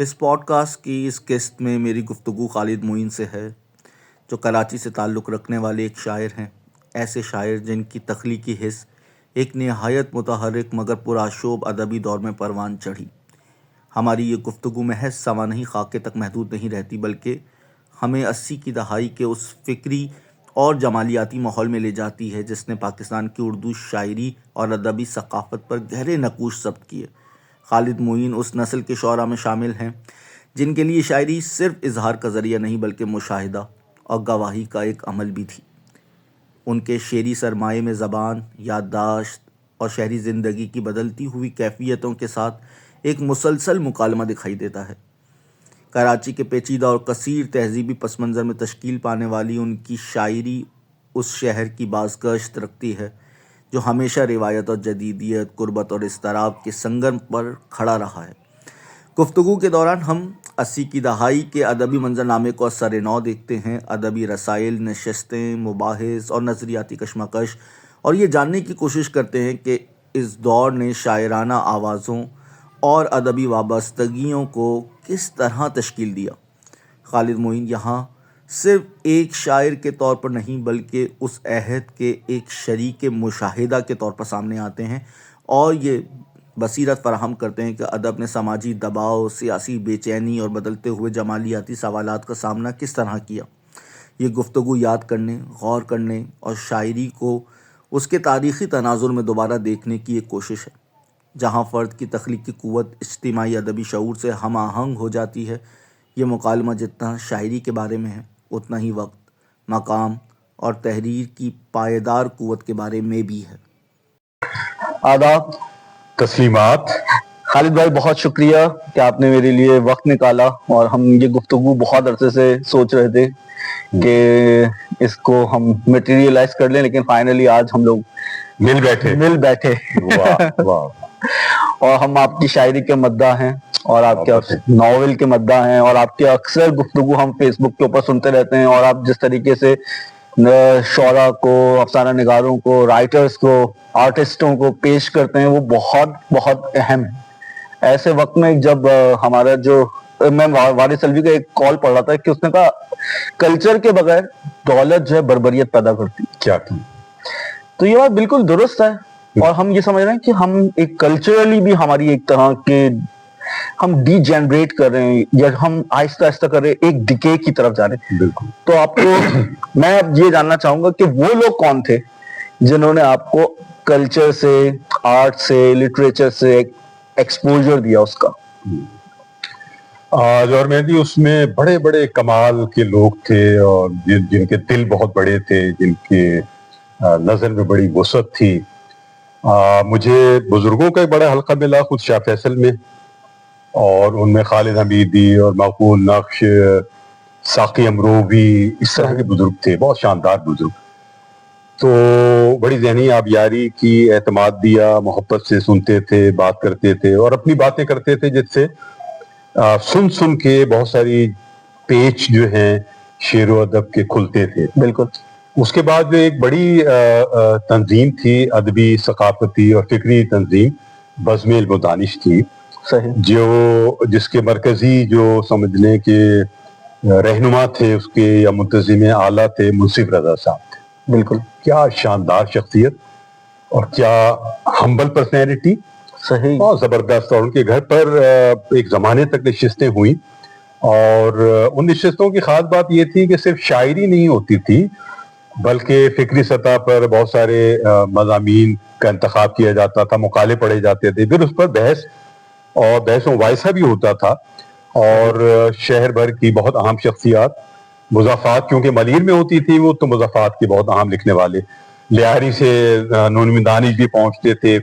اس pod cost کی اس قسط میں میری گفتگو خالد معین سے ہے، جو کراچی سے تعلق رکھنے والے ایک شاعر ہیں۔ ایسے شاعر جن کی تخلیقی حس ایک نہایت متحرک مگر پرآشوب ادبی دور میں پروان چڑھی۔ ہماری یہ گفتگو محض سوانحی خاکے تک محدود نہیں رہتی، بلکہ ہمیں 80 کی دہائی کے اس فکری اور جمالیاتی ماحول میں لے جاتی ہے جس نے پاکستان کی اردو شاعری اور ادبی ثقافت پر گہرے نقوش ثبت کیے۔ خالد معین اس نسل کے شعراء میں شامل ہیں جن کے لیے شاعری صرف اظہار کا ذریعہ نہیں بلکہ مشاہدہ اور گواہی کا ایک عمل بھی تھی۔ ان کے شعری سرمایے میں زبان، یادداشت اور شہری زندگی کی بدلتی ہوئی کیفیتوں کے ساتھ ایک مسلسل مکالمہ دکھائی دیتا ہے۔ کراچی کے پیچیدہ اور کثیر تہذیبی پس منظر میں تشکیل پانے والی ان کی شاعری اس شہر کی بازگشت رکھتی ہے جو ہمیشہ روایت اور جدیدیت، قربت اور اضطراب کے سنگم پر کھڑا رہا ہے۔ گفتگو کے دوران ہم 80 کی دہائی کے ادبی منظرنامے کو اثر نو دیکھتے ہیں، ادبی رسائل، نشستیں، مباحث اور نظریاتی کشمکش، اور یہ جاننے کی کوشش کرتے ہیں کہ اس دور نے شاعرانہ آوازوں اور ادبی وابستگیوں کو کس طرح تشکیل دیا۔ خالد معین یہاں صرف ایک شاعر کے طور پر نہیں بلکہ اس عہد کے ایک شریک مشاہدہ کے طور پر سامنے آتے ہیں اور یہ بصیرت فراہم کرتے ہیں کہ ادب نے سماجی دباؤ، سیاسی بے چینی اور بدلتے ہوئے جمالیاتی سوالات کا سامنا کس طرح کیا۔ یہ گفتگو یاد کرنے، غور کرنے اور شاعری کو اس کے تاریخی تناظر میں دوبارہ دیکھنے کی ایک کوشش ہے، جہاں فرد کی تخلیقی قوت اجتماعی ادبی شعور سے ہم آہنگ ہو جاتی ہے۔ یہ مکالمہ جتنا شاعری کے بارے میں ہے اتنا ہی وقت، مقام اور تحریر کی پائیدار قوت کے بارے میں بھی ہے۔ آداب، تسلیمات۔ خالد بھائی بہت شکریہ کہ آپ نے میرے لیے وقت نکالا، اور ہم یہ گفتگو بہت عرصے سے سوچ رہے تھے کہ اس کو ہم میٹیریلائز کر لیں، لیکن فائنلی آج ہم لوگ مل بیٹھے۔ واہ واہ۔ اور ہم آپ کی شاعری کے مداح ہیں اور آپ کے ناول کے مداح ہیں، اور آپ کے اکثر گفتگو ہم فیس بک کے اوپر سنتے رہتے ہیں، اور آپ جس طریقے سے شعراء کو، افسانہ نگاروں کو، رائٹرز کو، آرٹسٹوں کو پیش کرتے ہیں، وہ بہت بہت اہم ہے۔ ایسے وقت میں جب ہمارا جو میں وارث الوی کا ایک کال پڑھ رہا تھا کہ اس نے کہا کلچر کے بغیر دولت جو ہے بربریت پیدا کرتی ہے، کیا تو یہ بات بالکل درست ہے۔ اور ہم یہ سمجھ رہے ہیں کہ ہم ایک کلچرلی بھی ہماری ایک طرح کے ہم ڈی جنریٹ کر رہے ہیں، یا ہم آہستہ آہستہ کر رہے ہیں، ایک ڈکے کی طرف جا رہے ہیں۔ بالکل۔ تو آپ کو میں اب یہ جاننا چاہوں گا کہ وہ لوگ کون تھے جنہوں نے آپ کو کلچر سے، آرٹ سے، لٹریچر سے ایکسپوجر دیا اس کا؟ اور مہدی، اس میں بڑے بڑے کمال کے لوگ تھے، اور جن کے دل بہت بڑے تھے، جن کے نظر میں بڑی وسعت تھی۔ مجھے بزرگوں کا ایک بڑا حلقہ ملا خود شاہ فیصل میں، اور ان میں خالد حمیدی اور معقول نقش، ساقی امروی، اس طرح کے بزرگ تھے، بہت شاندار بزرگ۔ تو بڑی ذہنی آبیاری کی، اعتماد دیا، محبت سے سنتے تھے، بات کرتے تھے، اور اپنی باتیں کرتے تھے جس سے سن کے بہت ساری پیچ جو ہیں شعر و ادب کے کھلتے تھے۔ بالکل۔ اس کے بعد جو ایک بڑی تنظیم تھی، ادبی، ثقافتی اور فکری تنظیم، بزم علم و دانش تھی، صحیح، جس کے مرکزی جو سمجھ لیں کہ رہنما تھے اس کے، یا منتظم اعلیٰ تھے، منصف رضا صاحب تھے۔ بالکل، کیا شاندار شخصیت اور کیا ہمبل پرسنالٹی، صحیح، بہت زبردست۔ اور ان کے گھر پر ایک زمانے تک نشستیں ہوئیں، اور ان نشستوں کی خاص بات یہ تھی کہ صرف شاعری نہیں ہوتی تھی بلکہ فکری سطح پر بہت سارے مضامین کا انتخاب کیا جاتا تھا، مقالے پڑھے جاتے تھے، پھر اس پر بحث و مباحثہ بھی ہوتا تھا، اور شہر بھر کی بہت اہم شخصیات، مضافات کیونکہ ملیر میں ہوتی تھی وہ، تو مضافات کے بہت اہم لکھنے والے، لیاری سے نون دانش بھی پہنچتے تھے،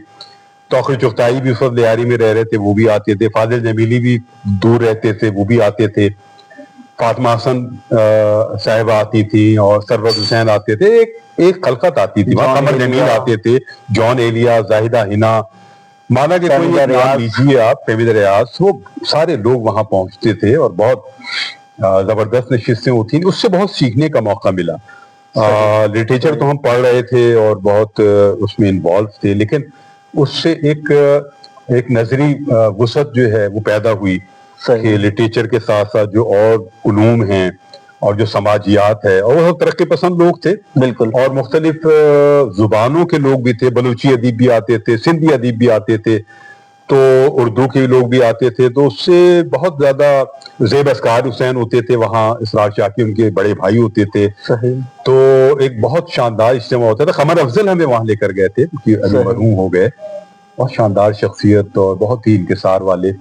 توقیر چغتائی بھی اس وقت لیاری میں رہ رہے تھے، وہ بھی آتے تھے، فاضل جمیلی بھی دور رہتے تھے، وہ بھی آتے تھے، فاطمہ حسن صاحبہ آتی تھی، اور سرور حسین آتے تھے، ایک خلقت آتی تھی، قمر جمیل آتے تھے، جان ایلیا، زاہدہ ہنا، مانا کہ کوئی ایک نام لیجیے آپ، فہمید ریاض، وہ سارے لوگ وہاں پہنچتے تھے، اور بہت زبردست نشستیں ہوتی تھیں۔ اس سے بہت سیکھنے کا موقع ملا۔ لٹریچر تو ہم پڑھ رہے تھے اور بہت اس میں انوالو تھے، لیکن اس سے ایک نظری وسعت جو ہے وہ پیدا ہوئی، کہ لٹریچر کے ساتھ ساتھ جو اور علوم ہیں اور جو سماجیات ہے، اور وہ ترقی پسند لوگ تھے بالکل، اور مختلف زبانوں کے لوگ بھی تھے، بلوچی ادیب بھی آتے تھے، سندھی ادیب بھی آتے تھے، تو اردو کے لوگ بھی آتے تھے، تو اس سے بہت زیادہ زیب اسکار حسین ہوتے تھے وہاں، اسرار شاکی ان کے بڑے بھائی ہوتے تھے، صحیح، تو ایک بہت شاندار اجتماع ہوتا تھا. قمر افضل ہمیں وہاں لے کر گئے تھے کیونکہ ابھی مرحوم ہو گئے، بہت شاندار شخصیت اور بہت ہی انکسار والے.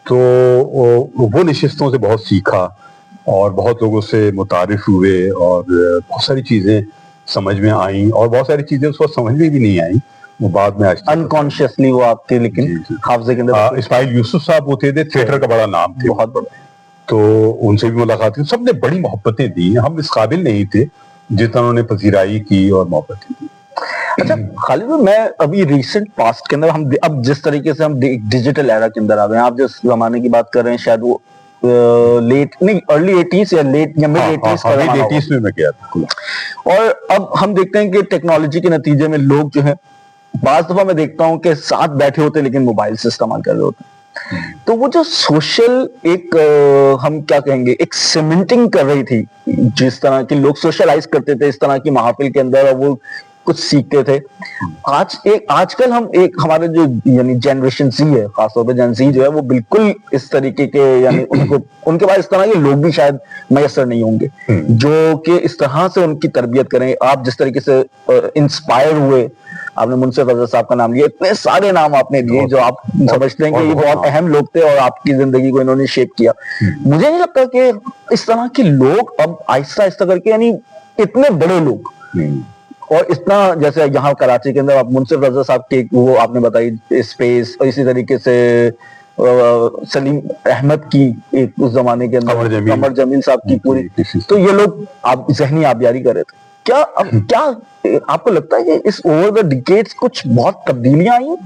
تو وہ نشستوں سے بہت سیکھا اور بہت لوگوں سے متعارف ہوئے اور بہت ساری چیزیں سمجھ میں آئیں، اور بہت ساری چیزیں اس وقت سمجھ میں بھی نہیں آئیں، وہ بعد میں انکانشیسلی وہ آپ کے لیکن حافظے کے اندر. اسماعیل یوسف صاحب ہوتے تھے، تھیٹر کا بڑا نام تھے، بہت بڑا، تو ان سے بھی ملاقات کی. سب نے بڑی محبتیں دی، ہم اس قابل نہیں تھے جتنا انہوں نے پذیرائی کی اور محبتیں دی. اچھا خالد بھائی، میں ابھی ریسنٹ پاسٹ کے اندر ہم اب جس طریقے سے ہم ڈیجیٹل ایرا کے اندر آ گئے ہیں، آپ جس زمانے کی بات کر رہے ہیں شاید وہ لیٹ نہیں ارلی 80s یا لیٹ یا مڈ 80s کا زمانہ ہوگا. 80s میں گیا تھا. اور اب ہم دیکھتے ہیں کہ ٹیکنالوجی کے نتیجے میں لوگ جو ہیں، بعض دفعہ میں دیکھتا ہوں کہ ساتھ بیٹھے ہوتے لیکن موبائل سے استعمال کر رہے ہوتے ہیں. تو وہ جو سوشل ایک ہم کیا کہیں گے ایک سیمنٹنگ کر رہی تھی، جس طرح کے لوگ سوشلائز کرتے تھے اس طرح کی محافل کے اندر اور وہ کچھ سیکھتے تھے، آج کل ہم ایک ہمارے جو یعنی جنریشن زی ہے، خاص طور پہ جن زی جو ہے، وہ بالکل اس طریقے کے یعنی ان کے پاس اس طرح کے لوگ بھی شاید میسر نہیں ہوں گے جو کہ اس طرح سے ان کی تربیت کریں. آپ جس طریقے سے انسپائر ہوئے، آپ نے منصف اظہر صاحب کا نام لیا، اتنے سارے نام آپ نے لیے جو آپ سمجھتے ہیں کہ یہ بہت اہم لوگ تھے اور آپ کی زندگی کو انہوں نے شیپ کیا. مجھے نہیں لگتا کہ اس طرح کے لوگ اب آہستہ آہستہ کر کے یعنی اتنے بڑے لوگ اور اتنا جیسے یہاں کراچی کے اندر آپ منصف رضا صاحب کے وہ آپ نے بتائی اسپیس، اور اسی طریقے سے سلیم احمد کی ایک اس زمانے کے اندر قمر جمیل صاحب کی پوری، تو یہ لوگ آپ ذہنی آبیاری کر رہے تھے. کیا آپ کو لگتا ہے کہ اس اوور دا ڈیکیڈز کچھ بہت تبدیلیاں آئی ہیں؟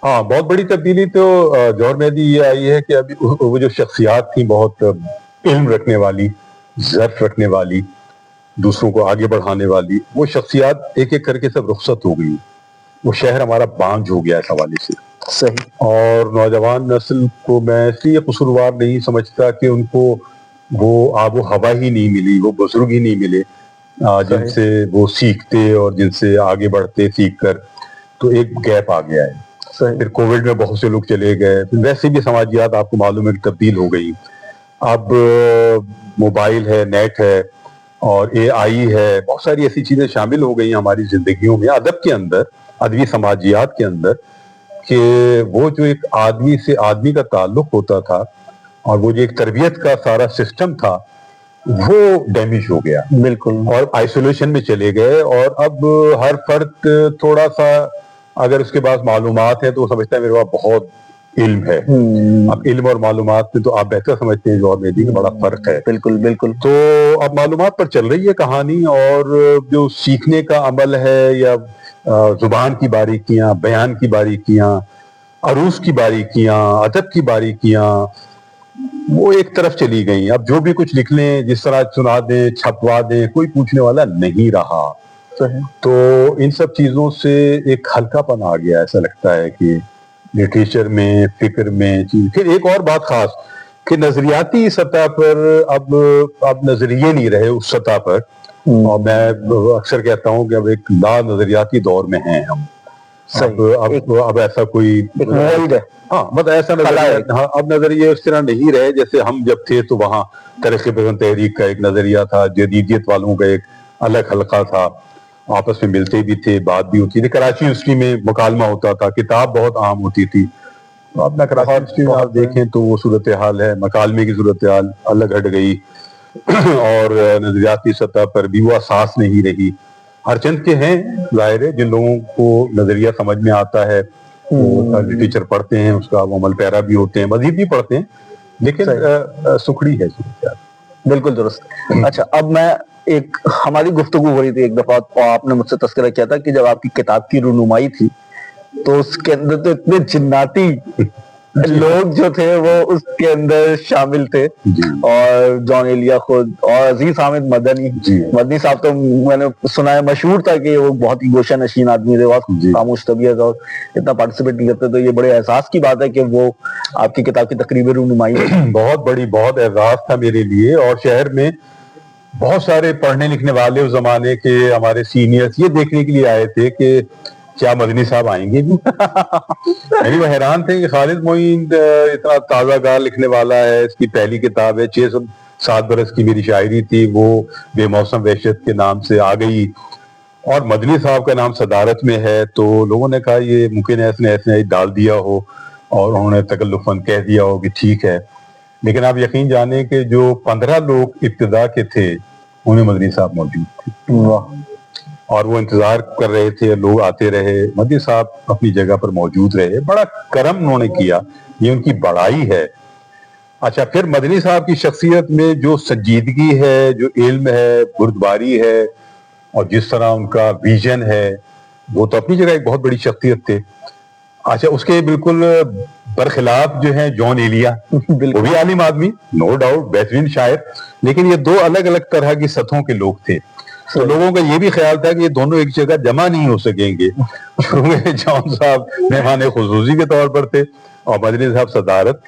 ہاں، بہت بڑی تبدیلی تو جوہر مہدی یہ آئی ہے کہ ابھی وہ جو شخصیات تھیں بہت علم رکھنے والی، ظرف رکھنے والی، دوسروں کو آگے بڑھانے والی، وہ شخصیات ایک ایک کر کے سب رخصت ہو گئی. وہ شہر ہمارا بانجھ ہو گیا اس حوالے سے. صحیح. اور نوجوان نسل کو میں اس لیے قصوروار نہیں سمجھتا کہ ان کو وہ آب و ہوا ہی نہیں ملی، وہ بزرگ ہی نہیں ملے جن سے وہ سیکھتے اور جن سے آگے بڑھتے سیکھ کر. تو ایک گیپ آ گیا ہے. پھر کووڈ میں بہت سے لوگ چلے گئے، ویسے بھی سماجیات آپ کو معلوم ہے کہ تبدیل ہو گئی. اب موبائل ہے، نیٹ ہے اور اے آئی ہے، بہت ساری ایسی چیزیں شامل ہو گئی ہیں ہماری زندگیوں میں، ادب کے اندر، ادبی سماجیات کے اندر، کہ وہ جو ایک آدمی سے آدمی کا تعلق ہوتا تھا اور وہ جو ایک تربیت کا سارا سسٹم تھا وہ ڈیمیج ہو گیا. بالکل. اور آئسولیشن میں چلے گئے، اور اب ہر فرد تھوڑا سا اگر اس کے پاس معلومات ہے تو وہ سمجھتا ہے میرے پاس بہت علم ہے. اب علم اور معلومات میں تو آپ بہتر سمجھتے ہیں جوہر مہدی کہ بڑا فرق ہے. بالکل بالکل. تو اب معلومات پر چل رہی ہے کہانی، اور جو سیکھنے کا عمل ہے یا زبان کی باریکیاں، بیان کی باریکیاں، عروض کی باریکیاں، ادب کی باریکیاں، وہ ایک طرف چلی گئیں. اب جو بھی کچھ لکھ لیں، جس طرح سنا دیں، چھپوا دیں، کوئی پوچھنے والا نہیں رہا. تو ان سب چیزوں سے ایک ہلکا پن آ گیا، ایسا لگتا ہے کہ لٹریچر میں، فکر میں. پھر ایک اور بات خاص کہ نظریاتی سطح پر اب نظریے نہیں رہے اس سطح پر، اور میں اکثر کہتا ہوں کہ اب ایک لا نظریاتی دور میں ہیں ہم. اب ایسا کوئی ایسا نظریہ، اب نظریے اس طرح نہیں رہے جیسے ہم جب تھے تو وہاں ترقی پسند تحریک کا ایک نظریہ تھا، جدیدیت والوں کا ایک الگ حلقہ تھا، آپس میں ملتے بھی تھے، بات بھی ہوتی تھی. کراچی یونیورسٹی میں مکالمہ ہوتا تھا، کتاب بہت عام ہوتی تھی. اب نہ کراچی یونیورسٹی میں آپ دیکھیں تو وہ صورتحال ہے، مکالمے کی صورتحال الگ ہٹ گئی، اور نظریاتی سطح پر بھی وہ اساس نہیں رہی. ہر چند کے ہیں ظاہر ہے جن لوگوں کو نظریہ سمجھ میں آتا ہے، وہ لٹریچر پڑھتے ہیں، اس کا وہ عمل پیرا بھی ہوتے ہیں، مزید بھی پڑھتے ہیں، لیکن سکھڑی ہے صورتحال. بالکل درست. اچھا، اب میں ایک ہماری گفتگو ہو رہی تھی ایک دفعہ، آپ نے مجھ سے تذکرہ کیا تھا کہ جب آپ کی کتاب کی رونمائی تھی تو اس کے اندر تو اتنے جناتی لوگ جو تھے وہ اس کے اندر شامل تھے, اور جان ایلیا خود اور عزیز حامد مدنی. مدنی صاحب تو میں نے سنا ہے مشہور تھا کہ وہ بہت ہی گوشہ نشین آدمی تھے, بہت خاموش طبیعت اور اتنا پارٹیسپیٹ نہیں کرتے. تو یہ بڑے احساس کی بات ہے کہ وہ آپ کی کتاب کی تقریبی رونمائی بہت بڑی, بہت اعزاز تھا میرے لیے. اور شہر میں بہت سارے پڑھنے لکھنے والے اس زمانے کے ہمارے سینئرز یہ دیکھنے کے لیے آئے تھے کہ کیا مدنی صاحب آئیں گے بھی. یعنی وہ حیران تھے کہ خالد معین اتنا تازہ کار لکھنے والا ہے, اس کی پہلی کتاب ہے 607 برس کی میری شاعری تھی, وہ بے موسم وحشت کے نام سے آ گئی, اور مدنی صاحب کا نام صدارت میں ہے. تو لوگوں نے کہا یہ ممکن ہے اس نے ایسے ڈال دیا ہو اور انہوں نے تکلفاً کہہ دیا ہو کہ ٹھیک ہے. لیکن آپ یقین جانیں کہ جو 15 لوگ ابتدا کے تھے ان میں مدنی صاحب موجود تھے, اور وہ انتظار کر رہے تھے, لوگ آتے رہے, مدنی صاحب اپنی جگہ پر موجود رہے. بڑا کرم انہوں نے کیا, یہ ان کی بڑائی ہے. اچھا, پھر مدنی صاحب کی شخصیت میں جو سنجیدگی ہے, جو علم ہے, بردباری ہے, اور جس طرح ان کا ویژن ہے, وہ تو اپنی جگہ ایک بہت بڑی شخصیت تھے. اچھا, اس کے بالکل برخلاف جو ہیں جان ایلیا, وہ بھی عالم آدمی, نو ڈاؤٹ بہترین شاعر, لیکن یہ دو الگ الگ طرح کی سطحوں کے لوگ تھے. تو لوگوں کا یہ بھی خیال تھا کہ یہ دونوں ایک جگہ جمع نہیں ہو سکیں گے. جان صاحب مہمان خصوصی کے طور پر تھے اور مدنی صاحب صدارت.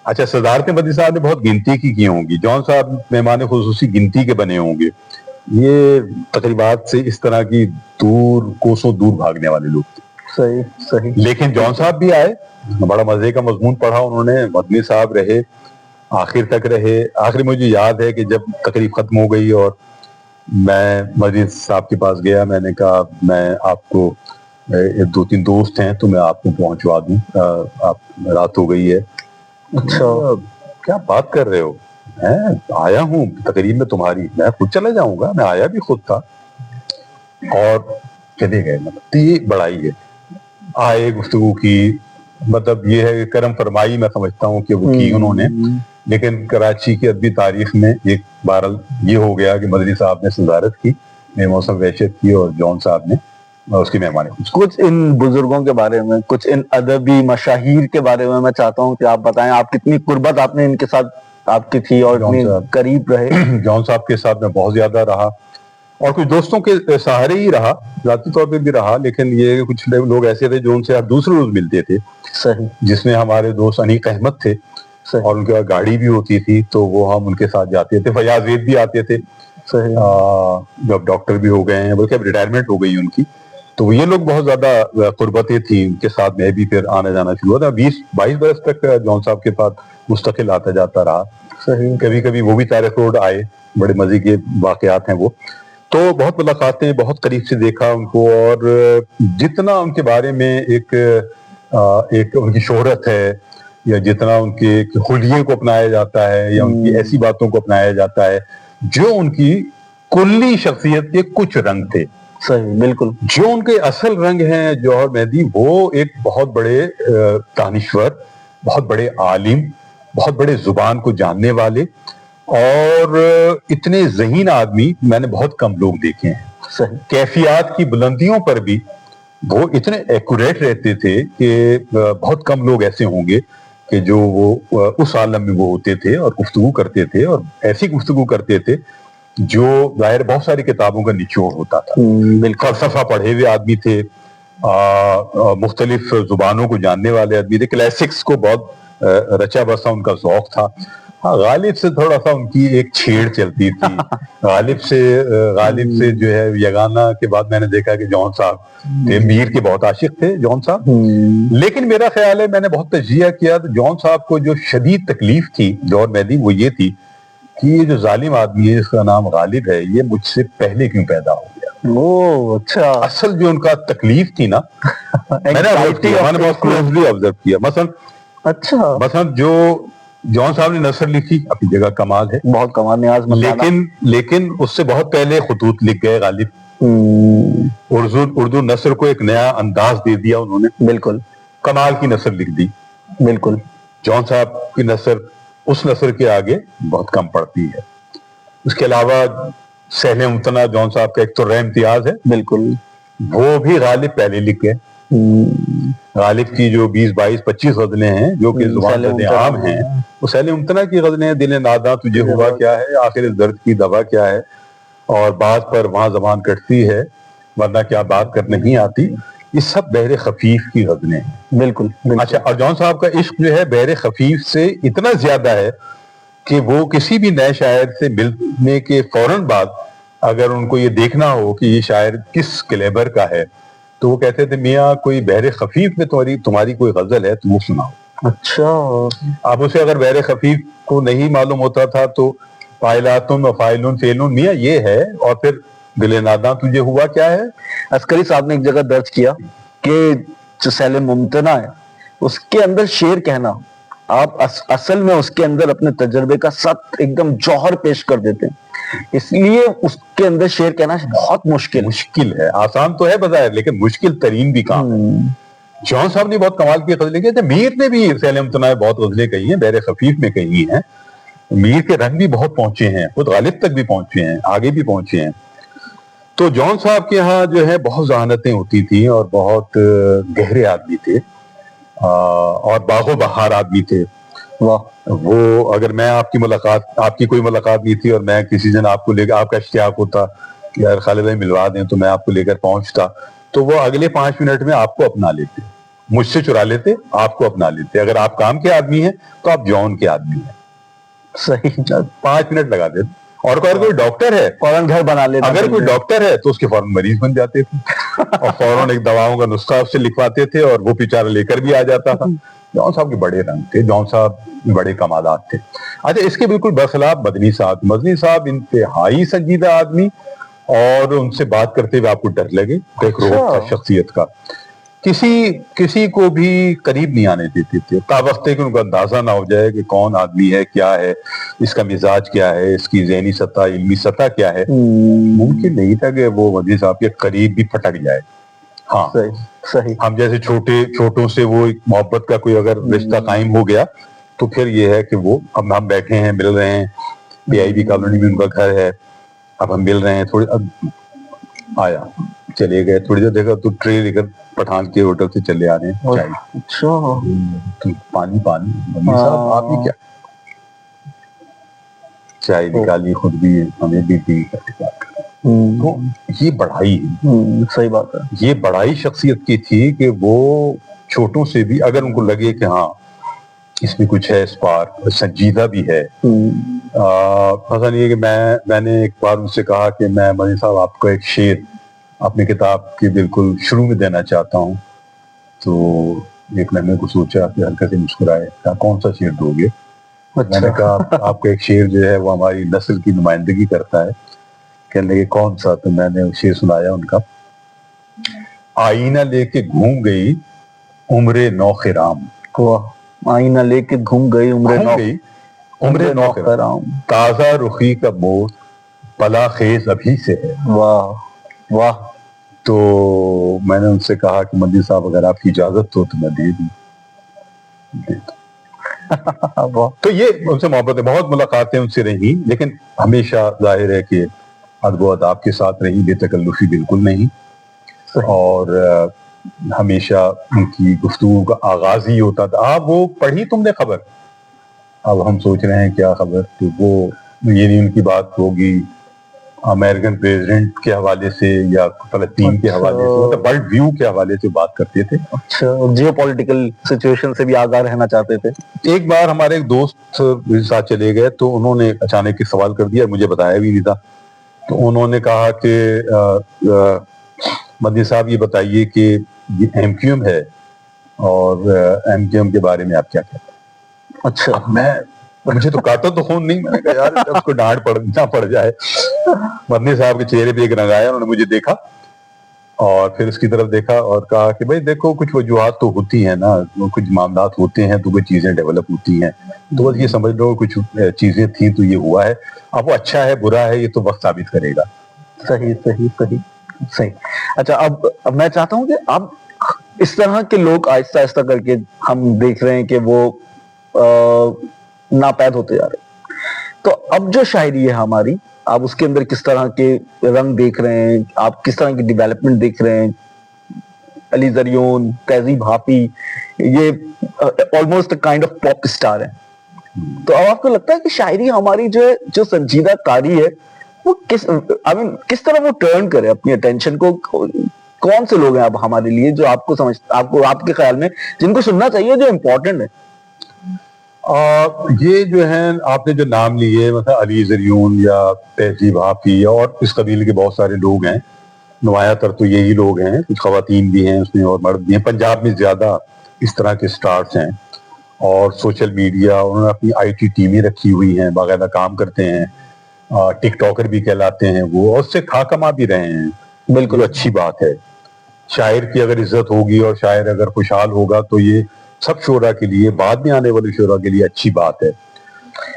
اچھا, صدارت مدنی صاحب نے بہت گنتی کی ہوں گی, جان صاحب مہمان خصوصی گنتی کے بنے ہوں گے. یہ تقریبات سے اس طرح کی دور کوسوں دور بھاگنے والے لوگ تھے. صحیح. لیکن جان صاحب بھی آئے, بڑا مزے کا مضمون پڑھا انہوں نے, مدنی صاحب رہے, آخر تک رہے. آخر مجھے یاد ہے کہ جب تقریب ختم ہو گئی اور میں مدنی صاحب کے پاس گیا, میں نے کہا میں آپ کو 2-3 دوست ہیں تو میں آپ کو پہنچوا دوں, آپ رات ہو گئی ہے. اچھا, کیا بات کر رہے ہو, میں آیا ہوں تقریب میں تمہاری, میں خود چلا جاؤں گا, میں آیا بھی خود تھا. اور چلے گئے. مطلب یہ بڑائی ہے, آئے, گفتگو کی, مطلب یہ ہے کرم فرمائی میں سمجھتا ہوں کہ وہ کی انہوں نے. لیکن کراچی کی ادبی تاریخ میں ایک بار یہ ہو گیا کہ مدنی صاحب نے صدارت کی, بے موسم وحشت کی, اور جان صاحب نے اس کی مہمانی. کچھ ان بزرگوں کے بارے میں, کچھ ان ادبی مشاہیر کے بارے میں چاہتا ہوں کہ آپ بتائیں, آپ کتنی قربت آپ نے ان کے ساتھ آپ کی تھی اور اتنی قریب رہے. جان صاحب کے ساتھ میں بہت زیادہ رہا, اور کچھ دوستوں کے سہارے ہی رہا, ذاتی طور پہ بھی رہا. لیکن یہ کچھ لوگ ایسے تھے جو ان سے دوسرے روز ملتے تھے. صحیح. جس میں ہمارے دوست انیق احمد تھے, اور ان کے پاس گاڑی بھی ہوتی تھی تو وہ ہم ان کے ساتھ جاتے تھے. فیاض زید بھی آتے تھے, جب ڈاکٹر بھی ہو گئے ہیں, بلکہ اب ریٹائرمنٹ ہو گئی ان کی. تو یہ لوگ بہت زیادہ قربتیں تھیں, ان کے ساتھ میں بھی پھر آنا جانا شروع ہوا تھا. 20-22 برس تک جان صاحب کے پاس مستقل آتا جاتا رہا. صحیح. کبھی کبھی وہ بھی طارق روڈ آئے, بڑے مزے کے واقعات ہیں وہ. تو بہت ملاقاتیں, بہت قریب سے دیکھا ان کو, اور جتنا ان کے بارے میں ایک ان کی شہرت ہے, یا جتنا ان کے حلیے کو اپنایا جاتا ہے, یا ان کی ایسی باتوں کو اپنایا جاتا ہے جو ان کی کلی شخصیت کے کچھ رنگ تھے. صحیح, بالکل. جو ان کے اصل رنگ ہیں جوہر مہدی, وہ ایک بہت بڑے دانشور, بہت بڑے عالم, بہت بڑے زبان کو جاننے والے, اور اتنے ذہین آدمی میں نے بہت کم لوگ دیکھے ہیں. صحیح. کیفیات کی بلندیوں پر بھی وہ اتنے ایکوریٹ رہتے تھے کہ بہت کم لوگ ایسے ہوں گے کہ جو وہ اس عالم میں وہ ہوتے تھے اور گفتگو کرتے تھے, اور ایسی گفتگو کرتے تھے جو ظاہر بہت ساری کتابوں کا نچوڑ ہوتا تھا. فلسفہ پڑھے ہوئے آدمی تھے, مختلف زبانوں کو جاننے والے آدمی تھے, کلاسکس کو بہت رچا بسا ان کا ذوق تھا. غالب سے تھوڑا سا ان کی ایک چھیڑ چلتی تھی. غالب سے جو ہے یگانہ کے بعد میں نے دیکھا کہ جان صاحب تھے, میر کے بہت عاشق تھے جان صاحب. لیکن میرا خیال ہے, میں نے بہت تجزیہ کیا تو جان صاحب کو جو شدید تکلیف تھی جوہر مہدی, وہ یہ تھی کہ یہ جو ظالم آدمی ہے جس کا نام غالب ہے, یہ مجھ سے پہلے کیوں پیدا ہو گیا. اچھا. اصل جو ان کا تکلیف تھی نا, میں نے بہت کلوزلی آبزرو کیا. مثلا جو جان صاحب نے نثر لکھی, اپنی جگہ کمال ہے, بہت کمال, نیاز لیکن اس سے بہت پہلے خطوط لکھ گئے غالب. اردو نثر کو ایک نیا انداز دے دیا انہوں نے. بالکل. کمال کی نثر لکھ دی. بالکل. جان صاحب کی نثر اس نثر کے آگے بہت کم پڑتی ہے. اس کے علاوہ سہل ممتنع جان صاحب کا ایک تو رہ امتیاز ہے, بالکل, وہ بھی غالب پہلے لکھ گئے. غالب کی جو 20-22-25 غزلیں ہیں جو کہ زبان زد عام ہیں، وہ سیل ممتنع کی غزلیں ہیں، دل ناداں تجھے ہوا کیا ہے، آخر درد کی دوا کیا ہے، اور بات پر وہاں زبان کٹتی ہے ورنہ کیا بات کر نہیں آتی، یہ سب بحر خفیف کی غزلیں ہیں. بالکل. اچھا، اور جون صاحب کا عشق جو ہے بحر خفیف سے اتنا زیادہ ہے کہ وہ کسی بھی نئے شاعر سے ملنے کے فوراً بعد اگر ان کو یہ دیکھنا ہو کہ یہ شاعر کس کلیبر کا ہے تو وہ کہتے تھے میاں کوئی بحر خفیف میں تمہاری کوئی غزل ہے تو وہ سناؤ. اچھا. آپ اسے اگر بحر خفیف کو نہیں معلوم ہوتا تھا تو فائلاتن و فائلون فیلون میاں یہ ہے، اور پھر دل ناداں تجھے ہوا کیا ہے. عسکری صاحب نے ایک جگہ درج کیا کہ جو سیل ممتنع ہے اس کے اندر شعر کہنا، آپ اصل میں اس کے اندر اپنے تجربے کا ساتھ ایک دم جوہر پیش کر دیتے ہیں، اس لیے اس کے اندر شعر کہنا بہت مشکل ہے. آسان تو ہے بظاہر لیکن مشکل ترین بھی کام ہے. جون صاحب نے بہت کمال کی غزلیں کی، میر نے بھی سیل ممتنع بہت غزلیں کہی ہیں، بحر خفیف میں کہی ہیں. میر کے رنگ بھی بہت پہنچے ہیں، خود غالب تک بھی پہنچے ہیں، آگے بھی پہنچے ہیں. تو جون صاحب کے ہاں جو ہے بہت ذہانتیں ہوتی تھیں اور بہت گہرے آدمی تھے اور باغ و بہار آدمی تھے. وہ اگر میں آپ کی کوئی ملاقات نہیں تھی اور میں کسی دن آپ کو لے کر، آپ کا اشتیاق ہوتا کہ یار خالد بھائی ملوا دیں، تو میں آپ کو لے کر پہنچتا تو وہ اگلے 5 منٹ میں آپ کو اپنا لیتے، مجھ سے چرا لیتے، آپ کو اپنا لیتے. اگر آپ کام کے آدمی ہیں تو آپ جون کے آدمی ہیں. صحیح. 5 منٹ لگا دیتے. اور اگر کوئی ڈاکٹر ہے فوراً گھر بنا لیتے، اگر کوئی ڈاکٹر ہے تو اس کے فوراً مریض بن جاتے تھے اور فوراً ایک دواؤں کا نسخہ اس سے لکھواتے تھے اور وہ بیچارہ لے کر بھی آ جاتا تھا. جون صاحب کے بڑے رنگ تھے، جون صاحب کے بڑے کمالات تھے. اچھا، اس کے بالکل برخلاف مدنی صاحب انتہائی سنجیدہ آدمی، اور ان سے بات کرتے ہوئے آپ کو ڈر لگے، ایک روح تھا شخصیت کا. کسی کو بھی قریب نہیں آنے دیتے تھے تا وقت کہ ان کو اندازہ نہ ہو جائے کہ کون آدمی ہے، کیا ہے، اس کا مزاج کیا ہے، اس کی ذہنی سطح، علمی سطح کیا ہے. ممکن نہیں تھا کہ وہ مدنی صاحب کے قریب بھی پھٹک جائے. ہاں صحیح. ہم جیسے چھوٹوں سے وہ ایک محبت کا کوئی اگر رشتہ قائم ہو گیا تو پھر یہ ہے کہ وہ اب ہم بیٹھے ہیں، مل رہے ہیں، پی آئی بی کالونی میں ان کا گھر ہے، اب ہم مل رہے ہیں، تھوڑی اب آیا چلے گئے، تھوڑی دیر دیکھا تو ٹرے لے کر پٹھان کے ہوٹل سے چلے آ رہے ہیں چائے. اچھا، پانی مدنی صاحب آپ ہی کیا چائے نکالی، خود بھی ہمیں بھی پی کر. تو یہ بڑائی ہے. صحیح بات ہے. یہ بڑائی شخصیت کی تھی کہ وہ چھوٹوں سے بھی اگر ان کو لگے کہ ہاں اس میں کچھ ہے، اس پار سنجیدہ بھی ہے. پتہ نہیں ہے کہ میں نے ایک بار ان سے کہا کہ میں مدنی صاحب آپ کو ایک شعر اپنی کتاب کے بالکل شروع میں دینا چاہتا ہوں. تو ایک لمحے کو سوچا کہ ہلکا سے مسکرائے، کہا کون سا شعر دو گے؟ میں نے کہا آپ کا ایک شعر جو ہے وہ ہماری نسل کی نمائندگی کرتا ہے. کہنے لگے کون سا؟ تو میں نے شعر سنایا ان کا. آئینہ لے کے گھوم گئی عمر نو خرام. آئینہ لے کے گھوم گئی عمر نو خرام، تازہ رخی کا بوت پلا خیز ابھی سے ہے. واہ واہ. تو میں نے ان سے کہا کہ مدنی صاحب اگر آپ کی اجازت ہو تو میں دے دوں. تو یہ ان سے محبت ہے، بہت ملاقاتیں ان سے رہی، لیکن ہمیشہ ظاہر ہے کہ ادب و اداب کے ساتھ رہی، بے تکلفی بالکل نہیں. اور ہمیشہ ان کی گفتگو کا آغاز ہی ہوتا تھا وہ پڑھی تم نے خبر، اب ہم سوچ رہے ہیں کیا خبر. تو وہ یہ نہیں ان کی بات ہوگی امریکن پریزیڈنٹ کے حوالے سے یا فلسطین کے حوالے سے، مطلب ورلڈ ویو کے حوالے سے بات کرتے تھے. اچھا، جیو پولیٹیکل سچویشن سے بھی آگاہ رہنا چاہتے تھے. ایک بار ہمارے ایک دوست میرے ساتھ چلے گئے تو انہوں نے اچانک ایک سوال کر دیا، مجھے بتایا بھی نہیں تھا. تو انہوں نے کہا کہ مدنی صاحب یہ بتائیے کہ یہ ایم کیو ایم ہے اور ایم کیو ایم کے بارے میں آپ کیا کہتے ہیں. اچھا، مجھے تو کاٹا تو خون نہیں، میں نے کہا یار اس کو ڈانٹ نہ پڑ جائے. مدنی صاحب کے چہرے پہ ایک رنگ آیا، انہوں نے مجھے دیکھا اور پھر اس کی طرف دیکھا اور کہا کہ بھائی دیکھو کچھ وجوہات تو ہوتی ہیں نا، کچھ معاملات ہوتے ہیں تو کچھ چیزیں ڈیولپ ہوتی ہیں، تو بس یہ سمجھ لو کچھ چیزیں تھیں تو یہ ہوا ہے، اب وہ اچھا ہے برا ہے یہ تو وقت ثابت کرے گا. صحیح. اچھا، اب میں چاہتا ہوں کہ اب اس طرح کے لوگ آہستہ آہستہ کر کے ہم دیکھ رہے ہیں کہ وہ ناپید ہوتے جا رہے ہیں، تو اب جو شاعری ہے ہماری، آپ اس کے اندر کس طرح کے رنگ دیکھ رہے ہیں، آپ کس طرح کی ڈیولپمنٹ دیکھ رہے ہیں علی زریون, تہذیب حافی, یہ almost kind of pop star ہے. تو اب آپ کو لگتا ہے کہ شاعری ہماری جو سنجیدہ کاری ہے وہ کس طرح وہ ٹرن کرے اپنی اٹینشن کو؟ کون سے لوگ ہیں اب ہمارے لیے جو آپ کے خیال میں جن کو سننا چاہیے, جو امپورٹنٹ ہے؟ یہ جو ہیں آپ نے جو نام لیے مثلا علی زریون یا تہذیب حافی اور اس قبیل کے بہت سارے لوگ ہیں, نمایاں تر تو یہی لوگ ہیں, کچھ خواتین بھی ہیں اس میں اور مرد بھی ہیں. پنجاب میں زیادہ اس طرح کے سٹارز ہیں, اور سوشل میڈیا انہوں نے اپنی آئی ٹی ٹیمیں رکھی ہوئی ہیں, باقاعدہ کام کرتے ہیں, ٹک ٹاکر بھی کہلاتے ہیں وہ, اور اس سے کھا کما بھی رہے ہیں. بالکل اچھی بات ہے. شاعر کی اگر عزت ہوگی اور شاعر اگر خوشحال ہوگا تو یہ سب شعراء کے لیے, بعد میں آنے والے شعراء کے لیے اچھی بات ہے.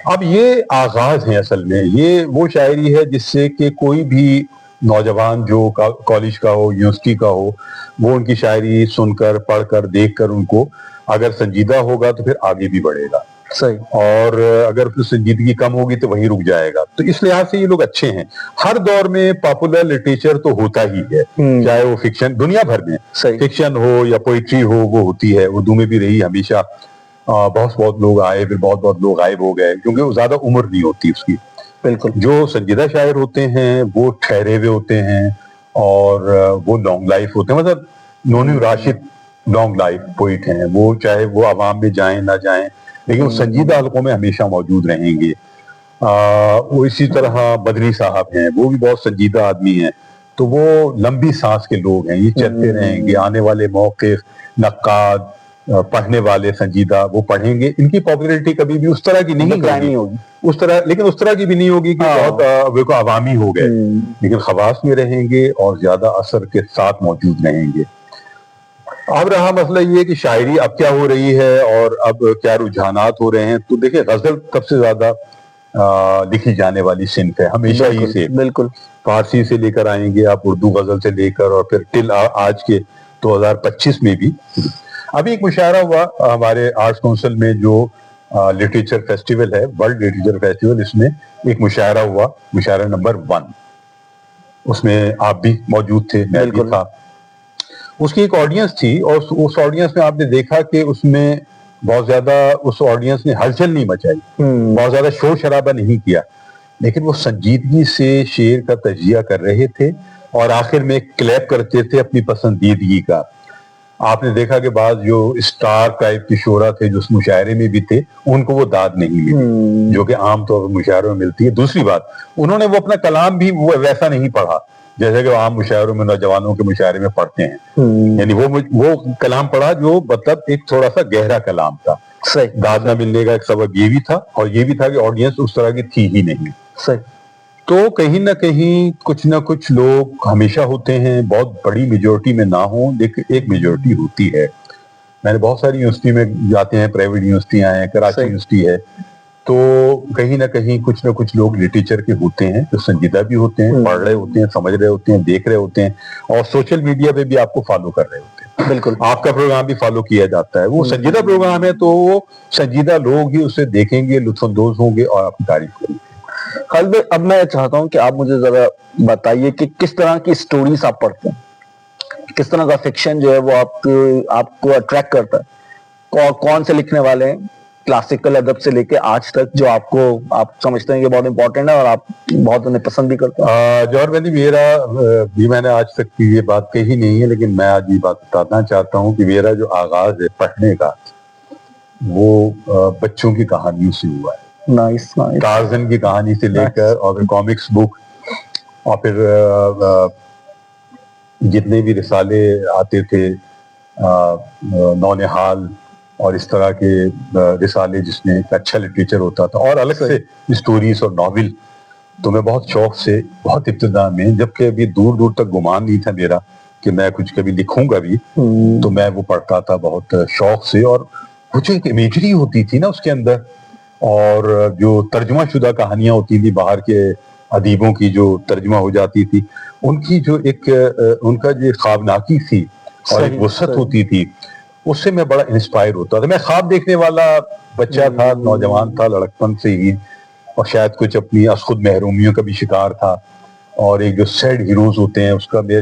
اب یہ آغاز ہے اصل میں, یہ وہ شاعری ہے جس سے کہ کوئی بھی نوجوان جو کالج کا ہو, یونیورسٹی کا ہو, وہ ان کی شاعری سن کر, پڑھ کر, دیکھ کر ان کو اگر سنجیدہ ہوگا تو پھر آگے بھی بڑھے گا. صحیح. اور اگر پھر سنجیدگی کم ہوگی تو وہیں رک جائے گا. تو اس لحاظ سے یہ لوگ اچھے ہیں. ہر دور میں پاپولر لٹریچر تو ہوتا ہی ہے, چاہے وہ فکشن, دنیا بھر میں فکشن ہو یا پوئٹری ہو وہ ہوتی ہے. اردو میں بھی رہی ہمیشہ. بہت لوگ آئے, پھر بہت لوگ غائب ہو گئے, کیونکہ وہ زیادہ عمر نہیں ہوتی اس کی. بالکل. جو سنجیدہ شاعر ہوتے ہیں وہ ٹھہرے ہوئے ہوتے ہیں اور وہ لانگ لائف ہوتے ہیں. مطلب نونی راشد لانگ لائف پوئٹ ہیں وہ, چاہے وہ عوام میں جائیں نہ جائیں لیکن وہ سنجیدہ حلقوں میں ہمیشہ موجود رہیں گے. وہ اسی طرح بدری صاحب ہیں, وہ بھی بہت سنجیدہ آدمی ہیں. تو وہ لمبی سانس کے لوگ ہیں, یہ چلتے رہیں گے. آنے والے موقف, نقاد, پڑھنے والے سنجیدہ وہ پڑھیں گے. ان کی پاپولیرٹی کبھی بھی اس طرح کی نہیں ہوگی, اس طرح کی بھی نہیں ہوگی کہ بہت عوامی ہو گئے, لیکن خواص میں رہیں گے اور زیادہ اثر کے ساتھ موجود رہیں گے. اب رہا مسئلہ یہ کہ شاعری اب کیا ہو رہی ہے اور اب کیا رجحانات ہو رہے ہیں. تو دیکھیں, غزل سب سے زیادہ لکھی جانے والی صنف ہے ہمیشہ ہی سے. بالکل. فارسی سے لے کر آئیں گے آپ, اردو غزل سے لے کر, اور پھر ٹل آج کے 2025 میں بھی. ابھی ایک مشاعرہ ہوا ہمارے آرٹس کونسل میں, جو لٹریچر فیسٹیول ہے, ورلڈ لٹریچر فیسٹیول, اس میں ایک مشاعرہ ہوا, مشاعرہ نمبر 1. اس میں آپ بھی موجود تھے, میں بھی تھا. اس کی ایک آڈینس تھی, اور اس آڈینس میں آپ نے دیکھا کہ اس میں بہت زیادہ اس آڈینس نے ہلچل نہیں مچائی, بہت زیادہ شور شرابہ نہیں کیا, لیکن وہ سنجیدگی سے شعر کا تجزیہ کر رہے تھے اور آخر میں کلیپ کرتے تھے اپنی پسندیدگی کا. آپ نے دیکھا کہ بعض جو اسٹار ٹائپ کے شعراء تھے جو اس مشاعرے میں بھی تھے, ان کو وہ داد نہیں ملی جو کہ عام طور پر مشاعروں میں ملتی ہے. دوسری بات, انہوں نے وہ اپنا کلام بھی وہ ویسا نہیں پڑھا جیسے کہ عام مشاعروں میں نوجوانوں کے مشاعرے میں پڑھتے ہیں. یعنی وہ کلام پڑھا جو مطلب ایک تھوڑا سا گہرا کلام تھا. داد نہ ملنے کا ایک سبب یہ بھی تھا, اور یہ بھی تھا کہ آڈینس اس طرح کی تھی ہی نہیں. تو کہیں نہ کہیں کچھ نہ کچھ لوگ ہمیشہ ہوتے ہیں, بہت بڑی میجورٹی میں نہ ہوں لیکن ایک میجورٹی ہوتی ہے. میں نے بہت ساری یونیورسٹی میں جاتے ہیں, پرائیویٹ یونیورسٹیاں ہیں, کراچی یونیورسٹی ہے, تو کہیں نہ کہیں کچھ نہ کچھ لوگ لٹریچر کے ہوتے ہیں جو سنجیدہ بھی ہوتے ہیں, پڑھ رہے ہوتے ہیں, سمجھ رہے ہوتے ہیں, دیکھ رہے ہوتے ہیں, اور سوشل میڈیا پہ بھی آپ کو فالو کر رہے ہوتے ہیں. بالکل. آپ کا پروگرام بھی فالو کیا جاتا ہے. وہ سنجیدہ پروگرام ہے تو وہ سنجیدہ لوگ ہی اسے دیکھیں گے, لطف اندوز ہوں گے اور آپ کی تعریف کریں گے. خالد بھائی, اب میں چاہتا ہوں کہ آپ مجھے ذرا بتائیے کہ کس طرح کی سٹوریز آپ پڑھتے ہیں, کس طرح کا فکشن جو ہے وہ آپ کو اٹریکٹ کرتا ہے, اور کون سے لکھنے والے ہیں کلاسیکل ادب سے لے کے آج تک جو آپ سمجھتے ہیں کہ بہت امپورٹنٹ ہے اور آپ بہت انہیں پسند بھی کرتے ہیں؟ جوہر بھائی, میں نے آج تک یہ بات کہی نہیں ہے, لیکن میں آج یہ بات بتانا چاہتا ہوں کہ میرا جو آغاز ہے پڑھنے کا وہ بچوں کی کہانیوں سے ہوا ہے. ٹارزن کی کہانی سے لے کر اور پھر کامکس بک, اور پھر جتنے بھی رسالے آتے تھے, نونہال اور اس طرح کے رسالے جس میں ایک اچھا لٹریچر ہوتا تھا, اور الگ سے اسٹوریز اور ناول, تو میں بہت شوق سے, بہت ابتدا میں, جبکہ ابھی دور دور تک گمان نہیں تھا میرا کہ میں کچھ کبھی لکھوں گا بھی, تو میں وہ پڑھتا تھا بہت شوق سے. اور وہ جو ایک امیجری ہوتی تھی نا اس کے اندر, اور جو ترجمہ شدہ کہانیاں ہوتی تھی باہر کے ادیبوں کی جو ترجمہ ہو جاتی تھی, ان کی جو ایک ان کا جو خوابناکی تھی اور ایک وسعت ہوتی تھی, اس سے میں بڑا انسپائر ہوتا تھا. میں خواب دیکھنے والا بچہ تھا, نوجوان تھا لڑکپن سے ہی, اور شاید کچھ اپنی از خود محرومیوں کا بھی شکار تھا, اور ایک جو سیڈ ہیروز ہوتے ہیں اس کا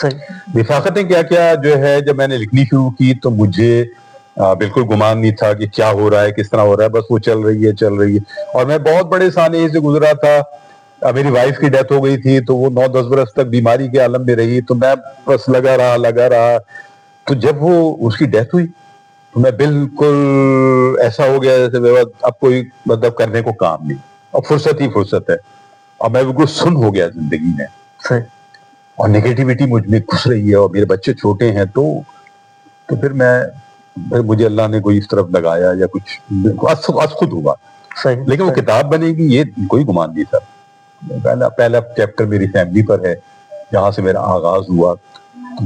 صحیح رفاقتیں کیا کیا جو ہے جب میں نے لکھنی شروع کی تو مجھے بالکل گمان نہیں تھا کہ کیا ہو رہا ہے کس طرح ہو رہا ہے, بس وہ چل رہی ہے. اور میں بہت بڑے سانحے سے گزرا تھا. میری وائف کی ڈیتھ ہو گئی تھی تو وہ 9-10 برس تک بیماری کے عالم میں رہی, تو میں بس لگا رہا. تو جب وہ اس کی ڈیتھ ہوئی تو میں بالکل ایسا ہو گیا جیسے اب کوئی مطلب کرنے کو کام نہیں, اب فرصت ہی فرصت ہے. اور میں بالکل سن ہو گیا زندگی میں, اور نیگیٹیوٹی مجھ میں گھس رہی ہے, اور میرے بچے چھوٹے ہیں تو پھر مجھے اللہ نے کوئی اس طرف لگایا یا کچھ از خود ہوا. لیکن وہ کتاب بنے گی یہ کوئی گمان نہیں تھا. پہلا چیپٹر میری فیملی پر ہے, جہاں سے میرا آغاز ہوا.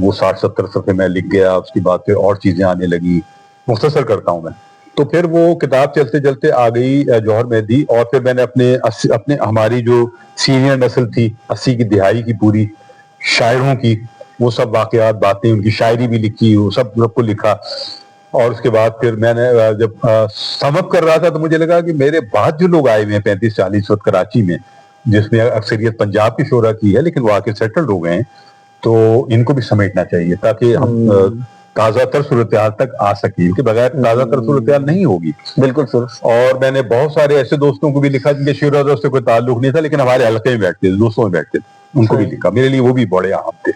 وہ 60-70 صفحے میں لکھ گیا, اس کی بات پہ اور چیزیں آنے لگی. مختصر کرتا ہوں میں, تو پھر وہ کتاب چلتے چلتے آ گئی جوہر مہدی. اور پھر میں نے اپنے ہماری جو سینئر نسل تھی 80 کی دہائی کی پوری شاعروں کی, وہ سب واقعات باتیں, ان کی شاعری بھی لکھی, وہ سب کو لکھا. اور اس کے بعد پھر میں نے جب سم اپ کر رہا تھا تو مجھے لگا کہ میرے بعد جو لوگ آئے ہوئے ہیں 35-40 وقت کراچی میں, جس میں اکثریت پنجاب کی شعراء کی ہے لیکن وہ آ کے سیٹلڈ ہو گئے ہیں, تو ان کو بھی سمیٹنا چاہیے تاکہ ہم تازہ تر صورتحال تک آ سکیں, کہ بغیر تازہ تر صورتحال نہیں ہوگی. بالکل سر. اور میں نے بہت سارے ایسے دوستوں کو بھی لکھا جن کے شعر و سے کوئی تعلق نہیں تھا لیکن ہمارے حلقے میں بیٹھتے تھے, دوستوں میں بیٹھتے تھے, ان کو بھی لکھا. میرے لیے وہ بھی بڑے اہم تھے.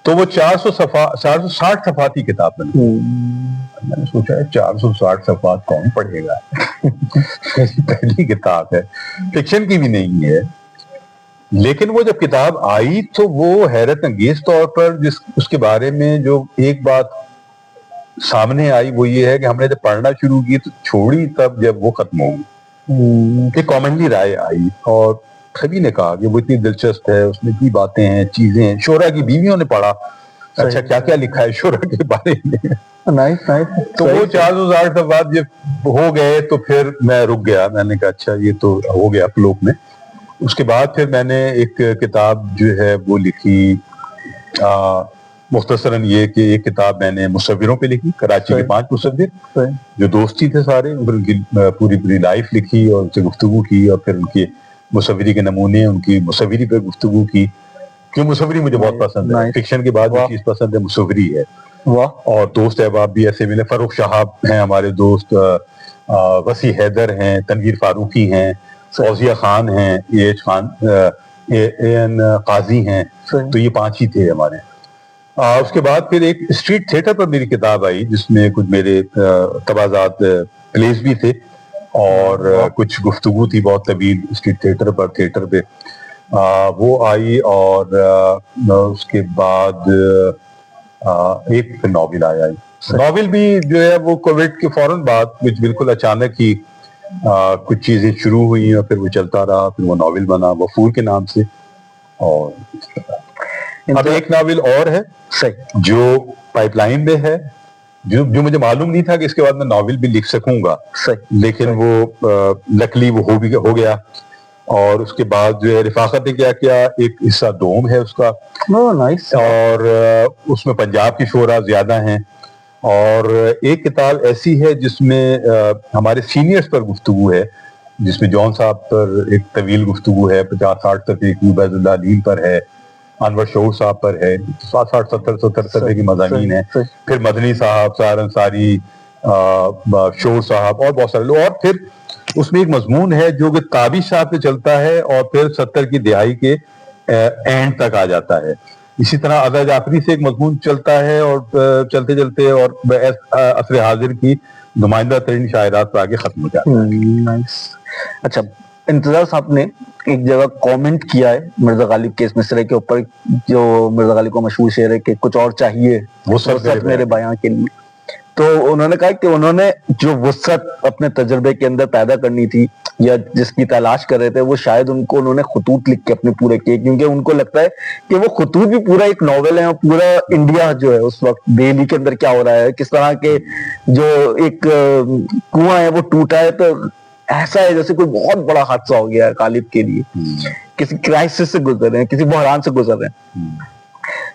تو وہ 460 صفحات کی کتاب بنی. میں نے سوچا 460 صفحات کون پڑھے گا, پہلی کتاب ہے, فکشن کی بھی نہیں ہے. لیکن وہ جب کتاب آئی تو وہ حیرت انگیز طور پر اس کے بارے میں جو ایک بات سامنے آئی وہ یہ ہے کہ ہم نے جب پڑھنا شروع کی تو چھوڑی تب جب وہ ختم ہو گئی. ایک کامنلی رائے آئی اور سبھی نے کہا کہ وہ اتنی دلچسپ ہے, اس میں اتنی باتیں ہیں, چیزیں ہیں. شعراء کی بیویوں نے پڑھا, اچھا کیا کیا لکھا ہے شعراء کے بارے میں. تو وہ 460 صفحات جب ہو گئے تو پھر میں رک گیا. میں نے کہا اچھا یہ تو ہو گیا فلوک میں. اس کے بعد پھر میں نے ایک کتاب جو ہے وہ لکھی, مختصراً یہ کہ ایک کتاب میں نے مصوروں پہ لکھی, کراچی کے 5 مصور جو دوستی تھے سارے, ان کی پوری لائف لکھی اور ان سے گفتگو کی, اور پھر ان کے مصوری کے نمونے, ان کی مصوری پہ گفتگو کی. کیوں مصوری مجھے بہت پسند ہے, فکشن کے بعد جو چیز پسند ہے مصوری ہے. اور دوست احباب بھی ایسے ملے, فروخ شہاب ہیں ہمارے دوست, وسیع حیدر ہیں, تنویر فاروقی ہیں, فوزیہ خان ہیں, خان قاضی ہیں. تو یہ 5 ہی تھے ہمارے. اس کے بعد پھر ایک اسٹریٹ تھیٹر پر میری کتاب آئی جس میں کچھ میرے تبازات پلیز بھی تھے اور کچھ گفتگو تھی بہت طویل اسٹریٹ تھیٹر پہ. وہ آئی, اور اس کے بعد ایک ناول آیا. ناول بھی جو ہے وہ کووڈ کے فوراً بعد کچھ بالکل اچانک ہی کچھ چیزیں شروع ہوئی اور پھر وہ چلتا رہا. پھر وہ ناول بنا وفور کے نام سے. اور اب ایک ناول اور ہے جو پائپ لائن میں ہے, جو مجھے معلوم نہیں تھا کہ اس کے بعد میں ناول بھی لکھ سکوں گا, لیکن وہ لکلی وہ ہو گیا. اور اس کے بعد جو ہے رفاقت نے کیا ایک حصہ دوم ہے اس کا, اور اس میں پنجاب کی شعراء زیادہ ہیں. اور ایک کتاب ایسی ہے جس میں ہمارے سینئرز پر گفتگو ہے, جس میں جون صاحب پر ایک طویل گفتگو ہے, 50-60 صفحے کی, عبید اللہ علیم پر ہے, انور شعور صاحب پر ہے, 60-70 صفحے کی مضامین ہیں. پھر مدنی صاحب, سہار انصاری, شعور صاحب اور بہت سارے لوگ. اور پھر اس میں ایک مضمون ہے جو کہ تابش صاحب پہ چلتا ہے اور پھر 70 کی دہائی کے اینڈ تک آ جاتا ہے. اسی طرح عزا جعفری سے ایک مضمون چلتا ہے اور چلتے اور عصر حاضر کی نمائندہ ترین شاعرات پر آگے ختم ہو جاتا ہے. اچھا, انتظار صاحب نے ایک جگہ کامنٹ کیا ہے مرزا غالب کے اس مصرعے کے اوپر, جو مرزا غالب کو مشہور شعر ہے کہ کچھ اور چاہیے وسعت میرے بیاں کے لیے. تو انہوں نے کہا کہ انہوں نے جو وسعت اپنے تجربے کے اندر پیدا کرنی تھی یا جس کی تلاش کر رہے تھے, وہ شاید انہوں نے خطوط لکھ کے اپنے پورے کیے, کیونکہ ان کو لگتا ہے کہ وہ خطوط بھی پورا ایک ناول ہے, اور پورا انڈیا جو ہے اس وقت دہلی کے اندر کیا ہو رہا ہے, کس طرح کے جو ایک کنواں ہے وہ ٹوٹا ہے, تو ایسا ہے جیسے کوئی بہت بڑا حادثہ ہو گیا ہے غالب کے لیے, کسی کرائسس سے گزر رہے ہیں, کسی بحران سے گزر رہے ہیں.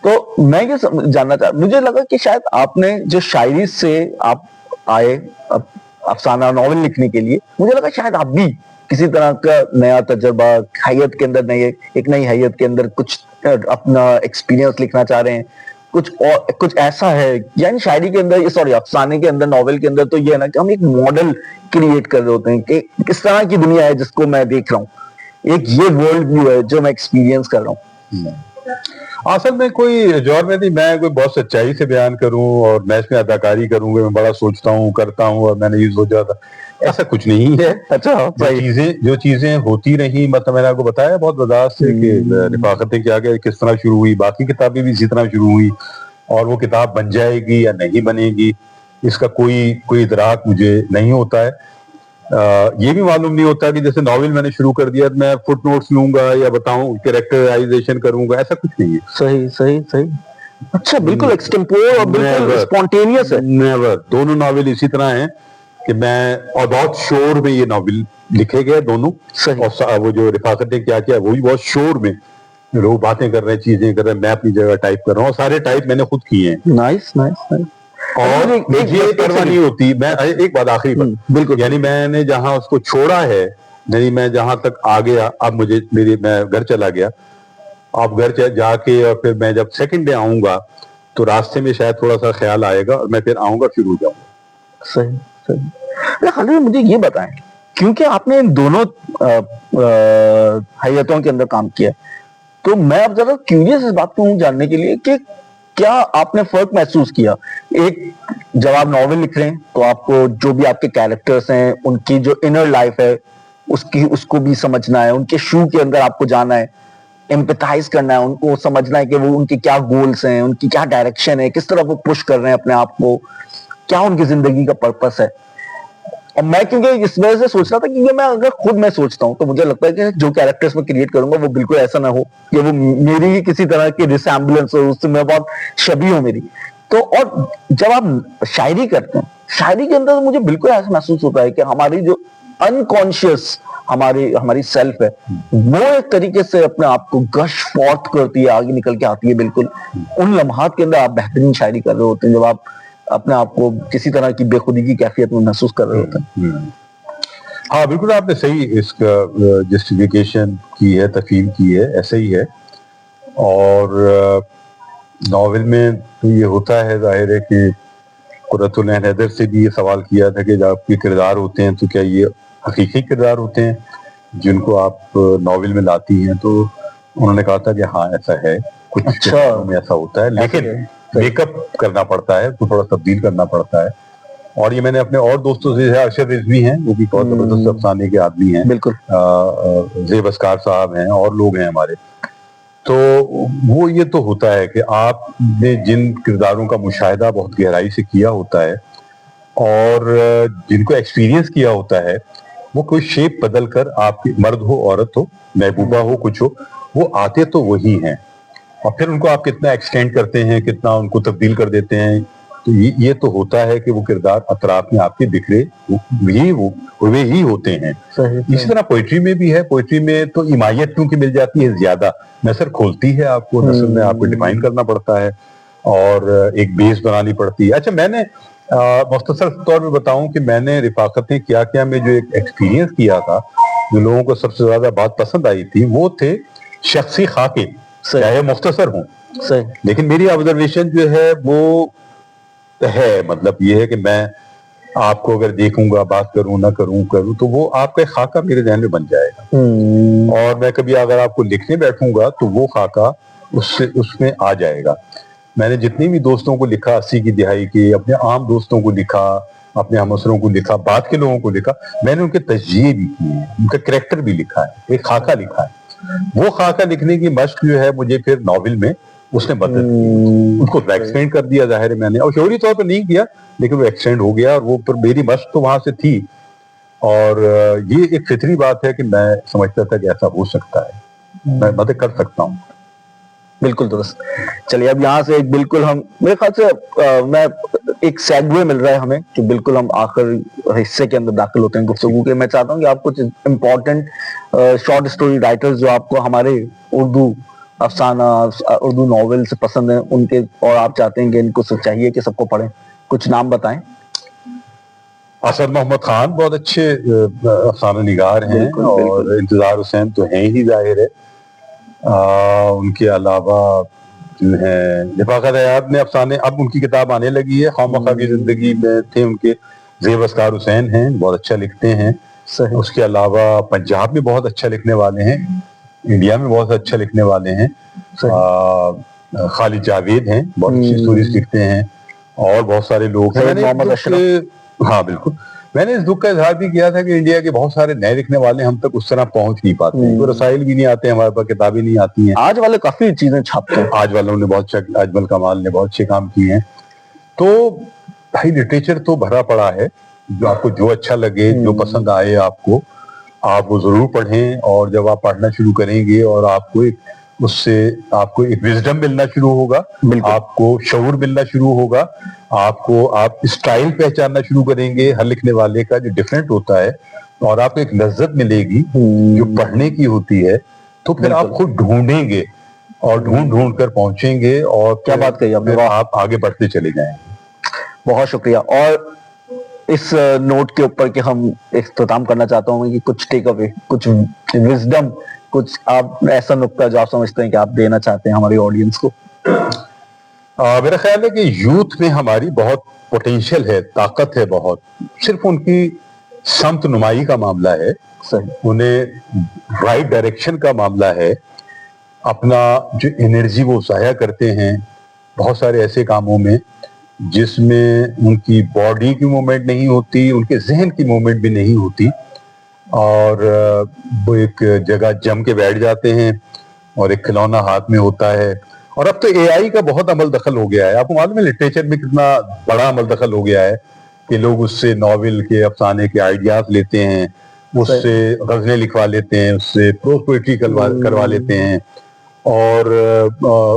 تو میں یہ جاننا چاہتا, مجھے لگا کہ شاید آپ نے جو شاعری سے آپ آئے افسانہ ناول لکھنے کے لیے, مجھے لگا شاید آپ بھی کسی طرح کا نیا تجربہ حیت کے اندر ایک نئی حیت کے اندر کچھ اپنا ایکسپیرینس لکھنا چاہ رہے ہیں, کچھ ایسا ہے, یعنی شاعری کے اندر, سوری افسانے کے اندر, ناول کے اندر تو یہ ہے نا کہ ہم ایک ماڈل کریٹ کر رہے ہوتے ہیں کہ کس طرح کی دنیا ہے جس کو میں دیکھ رہا ہوں, ایک یہ ورلڈ ویو ہے جو میں ایکسپیرینس کر رہا ہوں. اصل میں کوئی جوہر میں نہیں, میں کوئی بہت سچائی سے بیان کروں اور میں اس میں اداکاری کروں گا, میں بڑا سوچتا ہوں کرتا ہوں اور میں نے یہ سوچا تھا, ایسا کچھ نہیں ہے. اچھا, جو چیزیں ہوتی رہی, مطلب میں نے آپ کو بتایا بہت وضاحت سے کہ رفاقتیں کیا کس طرح شروع ہوئی, باقی کتابیں بھی اسی طرح شروع ہوئی, اور وہ کتاب بن جائے گی یا نہیں بنے گی اس کا کوئی ادراک مجھے نہیں ہوتا ہے. یہ بھی معلوم نہیں ہوتا کہ جیسے ناول میں نے شروع کر دیا میں فٹ نوٹس لوں گا یا بتاؤں کیریکٹرائزیشن کروں گا, ایسا کچھ نہیں ہے. صحیح. اچھا, بالکل ایکسٹمپور اور بالکل اسپونٹینیس ہے. نیور. دونوں ناول اسی طرح ہیں کہ میں, اور بہت شور میں یہ ناول لکھے گئے دونوں, اور وہ جو رفاقتیں کیا وہ بھی بہت شور میں, لوگ باتیں کر رہے ہیں, چیزیں کر رہے ہیں, میں اپنی جگہ ٹائپ کر رہا ہوں, سارے ٹائپ میں نے خود کیے ہیں. نائس. اور مجھے پرواہ نہیں ہوتی. میں ایک بات آخری بات, بالکل, یعنی میں نے جہاں اس کو چھوڑا ہے, یعنی میں جہاں تک آ گیا, اب میں گھر چلا گیا, آپ گھر جا کے اور پھر میں جب سیکنڈ ڈے آؤں گا تو راستے میں شاید تھوڑا سا خیال آئے گا اور میں پھر آؤں گا, شروع ہو جاؤں گا. صحیح. خالد مجھے یہ بتائیں, کیونکہ آپ نے ان دونوں حیاتوں کے اندر کام کیا, تو میں اب ذرا کیوریس اس بات کو ہوں جاننے کے لیے کہ کیا آپ نے فرق محسوس کیا, ایک جب آپ ناول لکھ رہے ہیں تو آپ کو جو بھی آپ کے کیریکٹرز ہیں ان کی جو انر لائف ہے اس کو بھی سمجھنا ہے, ان کے شو کے اندر آپ کو جانا ہے, ایمپیتھائز کرنا ہے, ان کو سمجھنا ہے کہ وہ ان کے کیا گولز ہیں, ان کی کیا ڈائریکشن ہے, کس طرح وہ پش کر رہے ہیں اپنے آپ کو, کیا ان کی زندگی کا پرپس ہے. اور میں کیونکہ اس وجہ سے سوچ رہا تھا کہ میں اگر خود میں سوچتا ہوں تو مجھے لگتا ہے کہ جو کیریکٹرز میں کریٹ کروں گا وہ بالکل ایسا نہ ہو کہ وہ میری ہی کسی طرح کی ریسیمبلنس ہو, اس سے میں بہت شبیہ ہوں میری. تو اور جب آپ شاعری کرتے ہیں, شاعری کے اندر مجھے بالکل ایسا محسوس ہوتا ہے کہ ہماری جو انکانشیس ہماری سیلف ہے وہ ایک طریقے سے اپنے آپ کو گش فورتھ کرتی ہے, آگے نکل کے آتی ہے. بالکل ان لمحات کے اندر آپ بہترین شاعری کر رہے ہوتے ہیں جب آپ اپنے آپ کو کسی طرح کی بے خودی کی کیفیت میں محسوس کر رہے ہوتے ہیں. ہاں بالکل, آپ نے صحیح اس کا جسٹیفیکیشن کی ہے, تفہیم کی ہے, ایسا ہی ہے. اور ناول میں تو یہ ہوتا ہے, ظاہر ہے کہ قرۃ العین حیدر سے بھی یہ سوال کیا تھا کہ جب آپ کے کردار ہوتے ہیں تو کیا یہ حقیقی کردار ہوتے ہیں جن کو آپ ناول میں لاتی ہیں, تو انہوں نے کہا تھا کہ ہاں ایسا ہے, کچھ میں ایسا ہوتا ہے, لیکن میک اپ کرنا پڑتا ہے, اس کو تھوڑا تبدیل کرنا پڑتا ہے. اور یہ میں نے اپنے اور دوستوں سے, ارشد رضوی ہیں وہ بھی بہت زبردست افسانے کے آدمی ہیں, بالکل زیب اسکار صاحب ہیں, اور لوگ ہیں ہمارے. تو وہ یہ تو ہوتا ہے کہ آپ نے جن کرداروں کا مشاہدہ بہت گہرائی سے کیا ہوتا ہے اور جن کو ایکسپیرینس کیا ہوتا ہے, وہ کوئی شیپ بدل کر, آپ کی مرد ہو عورت ہو, محبوبہ ہو کچھ ہو, وہ آتے تو وہی ہیں, اور پھر ان کو آپ کتنا ایکسٹینڈ کرتے ہیں, کتنا ان کو تبدیل کر دیتے ہیں. تو یہ تو ہوتا ہے کہ وہ کردار اطراف میں آپ کے بکھرے ہوئے ہی ہوتے ہیں. اسی طرح پوئٹری میں بھی ہے. پوئٹری میں تو ایمائیت کیونکہ مل جاتی ہے زیادہ, نثر کھولتی ہے آپ کو, نثر میں آپ کو ڈیفائن کرنا پڑتا ہے اور ایک بیس بنانی پڑتی ہے. اچھا, میں نے مختصر طور پہ بتاؤں کہ میں نے رفاقتیں کیا میں جو ایک ایکسپیرینس کیا تھا, جو لوگوں کو سب سے زیادہ بات پسند آئی تھی, وہ تھے شخصی خاکے, چاہے مختصر ہوں. لیکن میری آبزرویشن جو ہے وہ ہے, مطلب یہ ہے کہ میں آپ کو اگر دیکھوں گا, بات کروں نہ کروں تو وہ آپ کا خاکہ میرے ذہن میں بن جائے گا, اور میں کبھی اگر آپ کو لکھنے بیٹھوں گا تو وہ خاکہ اس میں آ جائے گا. میں نے جتنے بھی دوستوں کو لکھا 80 کی دہائی کے, اپنے عام دوستوں کو لکھا, اپنے ہمسروں کو لکھا, بعد کے لوگوں کو لکھا, میں نے ان کے تجزیے بھی کیے, ان کا کریکٹر بھی لکھا ہے, ایک خاکہ لکھا ہے. وہ خاکہ لکھنے کی مشق جو ہے مجھے پھر ناول میں اس نے مدد کی, اس کو ایکسٹینڈ کر دیا, ظاہر ہے میں نے, اور شعوری طور پر نہیں کیا لیکن وہ ایکسٹینڈ ہو گیا, اور وہ پر میری مشق تو وہاں سے تھی. اور یہ ایک فطری بات ہے کہ میں سمجھتا تھا کہ ایسا ہو سکتا ہے, میں مدد کر سکتا ہوں. بالکل درست. چلیے اب یہاں سے ایک بالکل ہم, میرے خیال سے میں ایک سیگوے مل رہا ہے ہمیں کہ بالکل ہم آخر حصے کے اندر داخل ہوتے ہیں گفتگو کے. میں چاہتا ہوں کہ آپ کچھ امپورٹنٹ شارٹ سٹوری رائٹرز جو آپ کو ہمارے اردو افسانہ, اردو ناول سے پسند ہیں ان کے, اور آپ چاہتے ہیں کہ ان کو چاہیے کہ سب کو پڑھیں, کچھ نام بتائیں. اسد محمد خان بہت اچھے افسانہ نگار ہیں بالکل، اور بالکل۔ انتظار حسین تو ہیں ہی ظاہر ہے. ان کے علاوہ جو ہے رفاقت حیات نے افسانے، اب ان کی کتاب آنے لگی ہے، خواہ کی زندگی میں تھے ان کے زیب اسکار حسین ہیں، بہت اچھا لکھتے ہیں. صحیح. اس کے علاوہ پنجاب میں بہت اچھا لکھنے والے ہیں، انڈیا میں بہت اچھا لکھنے والے ہیں. خالد جاوید ہیں، بہت اچھی اسٹوریز لکھتے ہیں، اور بہت سارے لوگ ہیں. محمد اشرف. ہاں بالکل. میں نے اس دکھ کا اظہار بھی کیا تھا کہ انڈیا کے بہت سارے نئے لکھنے والے ہم تک اس طرح پہنچ نہیں پاتے ہیں، کوئی رسائل بھی نہیں آتے ہیں ہمارے پاس، کتابیں نہیں آتی ہیں. آج والے کافی چیزیں چھاپتے ہیں، آج والوں نے بہت اچھا، اجمل کمال نے بہت اچھے کام کیے ہیں. تو بھائی لٹریچر تو بھرا پڑا ہے، جو آپ کو جو اچھا لگے، جو پسند آئے آپ کو، آپ وہ ضرور پڑھیں. اور جب آپ پڑھنا شروع کریں گے اور آپ کو اس سے آپ کو ایک وزڈم ملنا شروع ہوگا، آپ کو شعور ملنا شروع ہوگا، آپ اسٹائل پہچاننا شروع کریں گے ہر لکھنے والے کا جو ڈیفرنٹ ہوتا ہے، اور آپ کو ایک لذت ملے گی جو پڑھنے کی ہوتی ہے. تو پھر آپ خود ڈھونڈیں گے اور ڈھونڈ کر پہنچیں گے، اور کیا بات کہی آپ نے، آپ آگے بڑھتے چلے جائیں. بہت شکریہ. اور اس نوٹ کے اوپر کہ ہم اختتام کرنا چاہتا ہوں کہ کچھ ٹیک اوے، کچھ وزڈم، کچھ آپ ایسا نقطہ جو آپ سمجھتے ہیں کہ آپ دینا چاہتے ہیں ہماری آڈینس کو. میرا خیال ہے کہ یوتھ میں ہماری بہت پوٹینشیل ہے، طاقت ہے بہت، صرف ان کی سمت نمائی کا معاملہ ہے. انہیں رائٹ ڈائریکشن کا معاملہ ہے. اپنا جو انرجی وہ ضائع کرتے ہیں بہت سارے ایسے کاموں میں جس میں ان کی باڈی کی موومنٹ نہیں ہوتی، ان کے ذہن کی موومنٹ بھی نہیں ہوتی، اور وہ ایک جگہ جم کے بیٹھ جاتے ہیں اور ایک کھلونا ہاتھ میں ہوتا ہے. اور اب تو اے آئی کا بہت عمل دخل ہو گیا ہے. آپ کو معلوم ہے لٹریچر میں کتنا بڑا عمل دخل ہو گیا ہے کہ لوگ اس سے ناول کے، افسانے کے آئیڈیاز لیتے ہیں، اس سے غزلیں لکھوا لیتے ہیں، اس سے پروز پوئٹری کروا لیتے ہیں، اور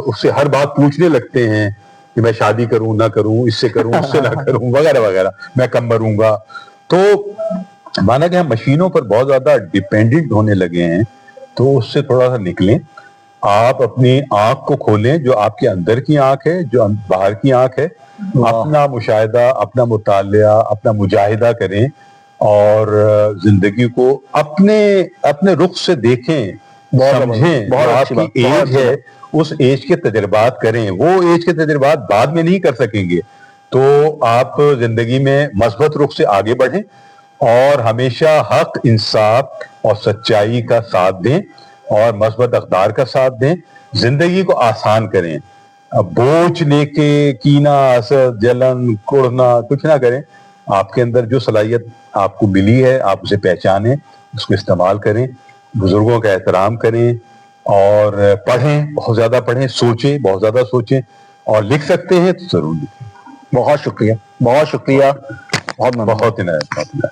اس سے ہر بات پوچھنے لگتے ہیں کہ میں شادی کروں نہ کروں، اس سے کروں اس سے نہ کروں، وغیرہ وغیرہ، میں کب مروں گا. تو مانا کہ ہم مشینوں پر بہت زیادہ ڈیپینڈنٹ ہونے لگے ہیں. تو اس سے تھوڑا سا نکلیں، آپ اپنی آنکھ کو کھولیں، جو آپ کے اندر کی آنکھ ہے، جو باہر کی آنکھ ہے، اپنا مشاہدہ، اپنا مطالعہ، اپنا مجاہدہ کریں، اور زندگی کو اپنے رخ سے دیکھیں، سمجھیں. جو آپ کی ایج ہے اس ایج کے تجربات کریں. وہ ایج کے تجربات بعد میں نہیں کر سکیں گے. تو آپ زندگی میں مثبت رخ سے آگے بڑھیں اور ہمیشہ حق، انصاف اور سچائی کا ساتھ دیں اور مثبت اقدار کا ساتھ دیں. زندگی کو آسان کریں، بوجھ لے کے کینہ، حسد، جلن، کڑھنا کچھ نہ کریں. آپ کے اندر جو صلاحیت آپ کو ملی ہے آپ اسے پہچانیں، اس کو استعمال کریں، بزرگوں کا احترام کریں، اور پڑھیں، بہت زیادہ پڑھیں، سوچیں، بہت زیادہ سوچیں، اور لکھ سکتے ہیں تو ضرور لکھیں. بہت شکریہ، بہت شکریہ، بہت بہت عنایت.